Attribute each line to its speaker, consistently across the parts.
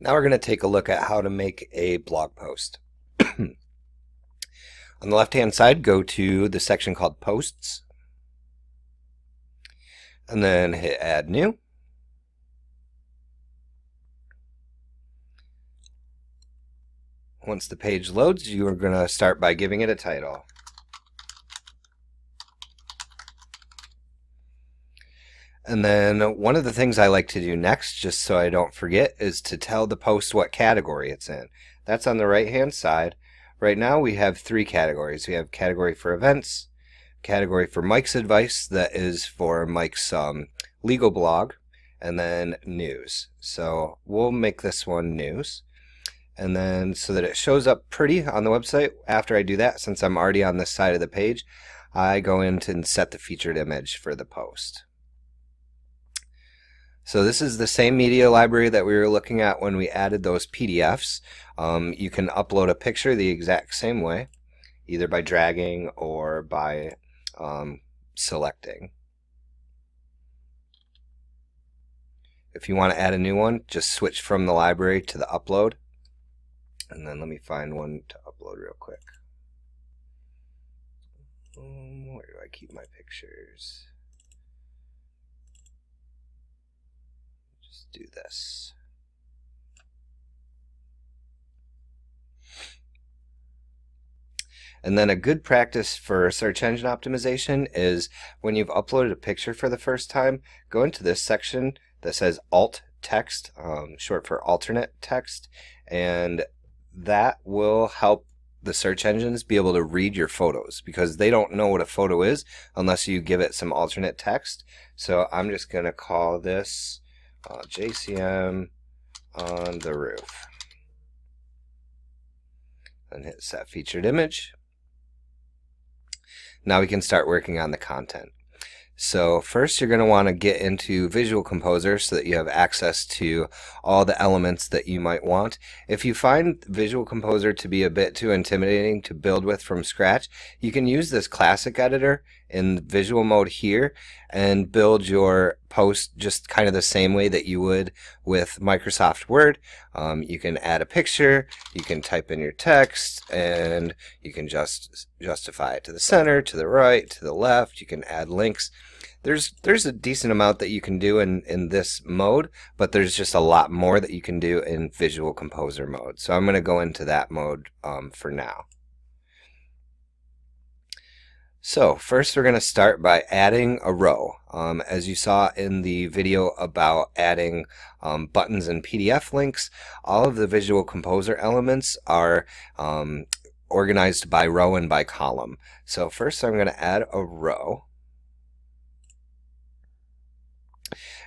Speaker 1: Now we're going to take a look at how to make a blog post. On the left-hand side, go to the section called Posts, and then hit Add New. Once the page loads, you are going to start by giving it a title. And then one of the things I like to do next, just so I don't forget, is to tell the post what category it's in. That's on the right-hand side. Right now we have three categories. We have category for events, category for Mike's advice, that is for Mike's legal blog, and then news. So we'll make this one news. And then so that it shows up pretty on the website, after I do that, since I'm already on this side of the page, I go in and set the featured image for the post. So this is the same media library that we were looking at when we added those PDFs. You can upload a picture the exact same way, either by dragging or by selecting. If you want to add a new one, just switch from the library to the upload. And then let me find one to upload real quick. Where do I keep my pictures? Do this. And then a good practice for search engine optimization is when you've uploaded a picture for the first time, go into this section that says alt text, short for alternate text, and that will help the search engines be able to read your photos, because they don't know what a photo is unless you give it some alternate text. So I'm just going to call this JCM on the roof, and hit set featured image. Now we can start working on the content. So first you're going to want to get into Visual Composer so that you have access to all the elements that you might want. If you find Visual Composer to be a bit too intimidating to build with from scratch, you can use this classic editor in visual mode here and build your post just kind of the same way that you would with Microsoft Word. You can add a picture, you can type in your text, and you can just justify it to the center, to the right, to the left. You can add links. There's a decent amount that you can do in this mode, but there's just a lot more that you can do in Visual Composer mode. So I'm going to go into that mode for now. So first we're going to start by adding a row. As you saw in the video about adding buttons and PDF links, all of the Visual Composer elements are organized by row and by column. So first I'm going to add a row.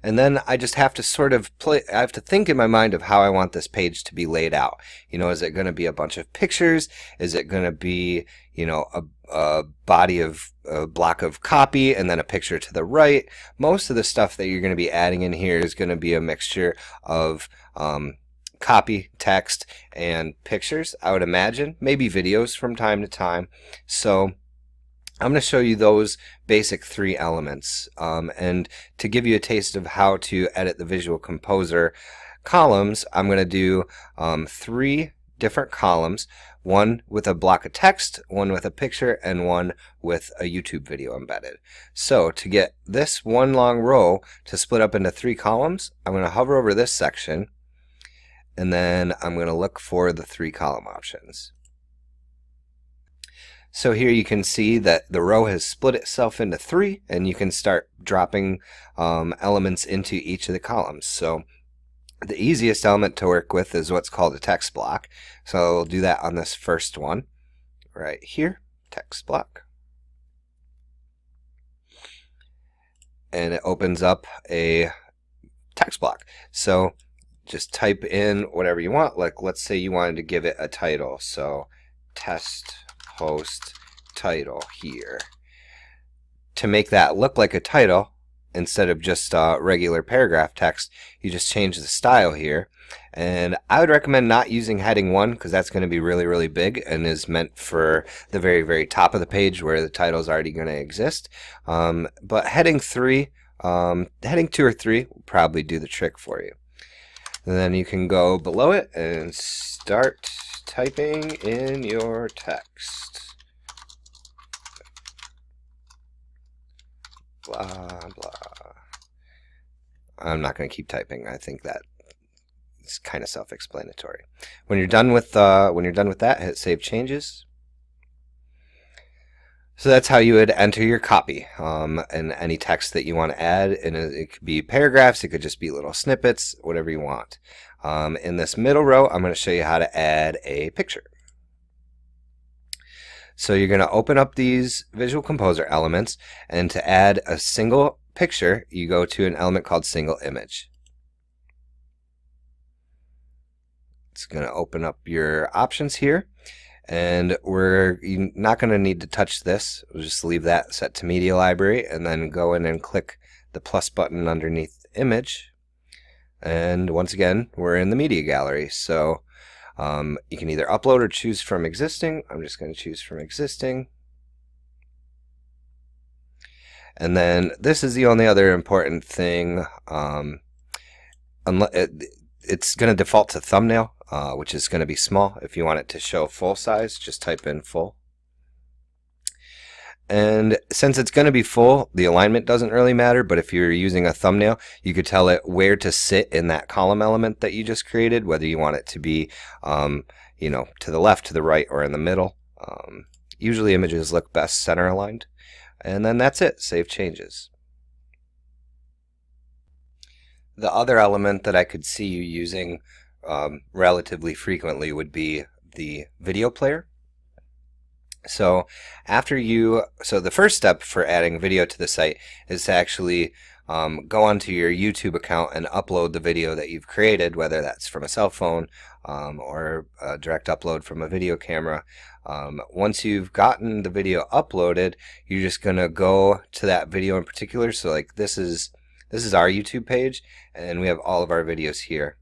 Speaker 1: And then I just have to sort of I have to think in my mind of how I want this page to be laid out. You know, is it going to be a bunch of pictures? Is it going to be, you know, a body of a block of copy and then a picture to the right? Most of the stuff that you're going to be adding in here is going to be a mixture of copy, text, and pictures, I would imagine. Maybe videos from time to time. So I'm going to show you those basic three elements, and to give you a taste of how to edit the Visual Composer columns, I'm going to do three different columns, one with a block of text, one with a picture, and one with a YouTube video embedded. So to get this one long row to split up into three columns, I'm going to hover over this section, and then I'm going to look for the three column options. So here you can see that the row has split itself into three, and you can start dropping elements into each of the columns. So the easiest element to work with is what's called a text block. So I'll do that on this first one right here, text block. And it opens up a text block. So just type in whatever you want. Like, let's say you wanted to give it a title. So test post title here. To make that look like a title, instead of just regular paragraph text, you just change the style here. And I would recommend not using heading 1, because that's going to be really, really big and is meant for the very, very top of the page where the title is already going to exist. But heading 2 or 3 will probably do the trick for you. And then you can go below it and start typing in your text. Blah, blah. I'm not going to keep typing. I think that is kind of self-explanatory. When you're done with that, hit Save Changes. So that's how you would enter your copy, and any text that you want to add. And it could be paragraphs, it could just be little snippets, whatever you want. In this middle row, I'm going to show you how to add a picture. So you're going to open up these Visual Composer elements, and to add a single picture, you go to an element called Single Image. It's going to open up your options here. And we're not going to need to touch this. We'll just leave that set to Media Library, and then go in and click the plus button underneath Image. And once again, we're in the Media Gallery. So you can either upload or choose from existing. I'm just going to choose from existing. And then this is the only other important thing. It's going to default to thumbnail. Which is going to be small. If you want it to show full size, just type in full. And since it's going to be full, the alignment doesn't really matter, but if you're using a thumbnail, you could tell it where to sit in that column element that you just created, whether you want it to be, you know, to the left, to the right, or in the middle. Usually images look best center aligned. And then that's it. Save Changes. The other element that I could see you using relatively frequently would be the video player. So the first step for adding video to the site is to actually go onto your YouTube account and upload the video that you've created, whether that's from a cell phone or a direct upload from a video camera. Once you've gotten the video uploaded, you're just gonna go to that video in particular. So like this is our YouTube page, and we have all of our videos here.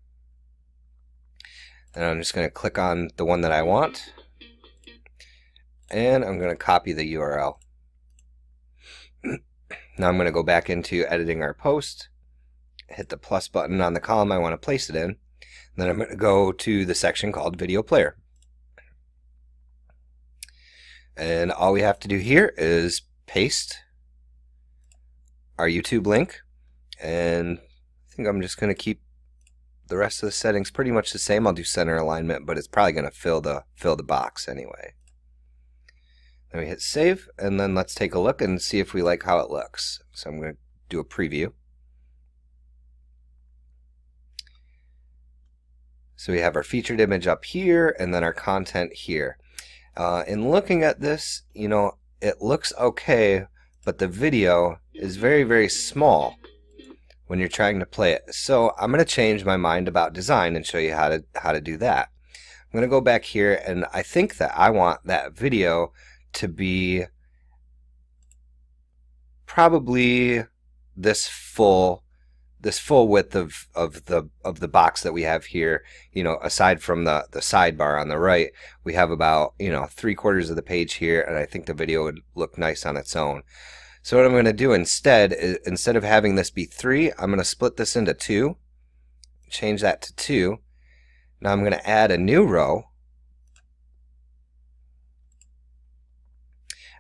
Speaker 1: And I'm just going to click on the one that I want, and I'm going to copy the URL. Now I'm going to go back into editing our post, hit the plus button on the column I want to place it in, and then I'm going to go to the section called Video Player. And all we have to do here is paste our YouTube link, and I think I'm just going to keep the rest of the settings pretty much the same. I'll do center alignment, but it's probably going to fill the box anyway. Then we hit save, and then let's take a look and see if we like how it looks. So I'm going to do a preview. So we have our featured image up here, and then our content here. In looking at this, you know, it looks okay, but the video is very, very small when you're trying to play it. So I'm going to change my mind about design and show you how to do that. I'm going to go back here, and I think that I want that video to be probably this full width of the box that we have here. You know, aside from the sidebar on the right, we have about, you know, 3/4 of the page here, and I think the video would look nice on its own. So what I'm going to do instead is, instead of having this be 3, I'm going to split this into 2, change that to 2. Now I'm going to add a new row,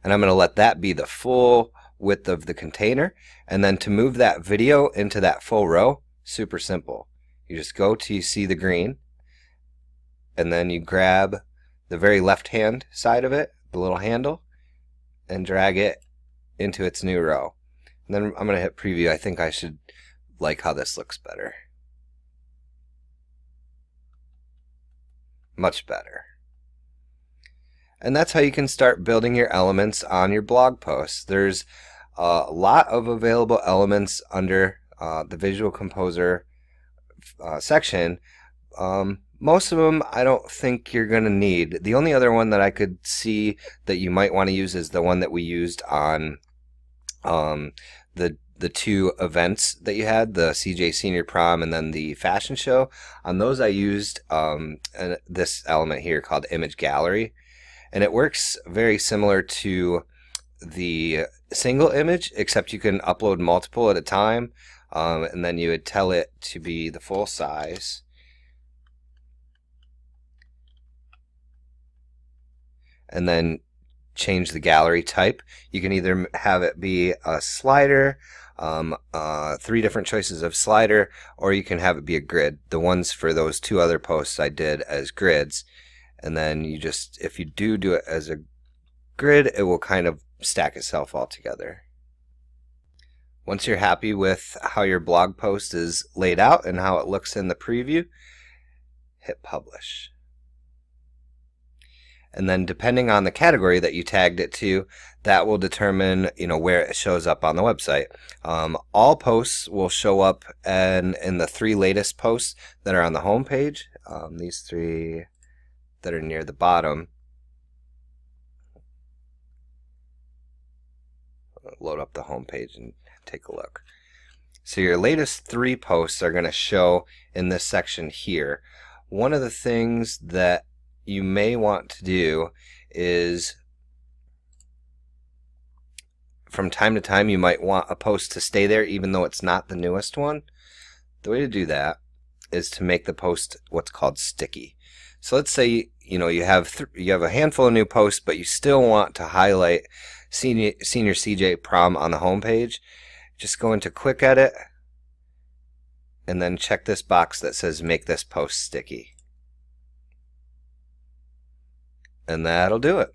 Speaker 1: and I'm going to let that be the full width of the container. And then to move that video into that full row, super simple. You just go to, you see the green, and then you grab the very left hand side of it, the little handle, and drag it into its new row. And then I'm going to hit preview. I think I should like how this looks better. Much better. And that's how you can start building your elements on your blog posts. There's a lot of available elements under the Visual Composer section. Most of them I don't think you're going to need. The only other one that I could see that you might want to use is the one that we used on the 2 events that you had, the CJ Senior Prom and then the fashion show. On those I used this element here called Image Gallery, and it works very similar to the single image, except you can upload multiple at a time, and then you would tell it to be the full size. and then change the gallery type. You can either have it be a slider, 3 different choices of slider, or you can have it be a grid. The ones for those 2 other posts I did as grids, and then you just, if you do it as a grid, it will kind of stack itself all together. Once you're happy with how your blog post is laid out and how it looks in the preview, hit publish. And then depending on the category that you tagged it to, that will determine, where it shows up on the website. All posts will show up in the 3 latest posts that are on the home page. These 3 that are near the bottom. Load up the home page and take a look. So your latest 3 posts are going to show in this section here. One of the things that you may want to do is, from time to time, you might want a post to stay there even though it's not the newest one. The way to do that is to make the post what's called sticky. So let's say you have a handful of new posts, but you still want to highlight Senior CJ Prom on the home page. Just go into Quick Edit and then check this box that says make this post sticky. And that'll do it.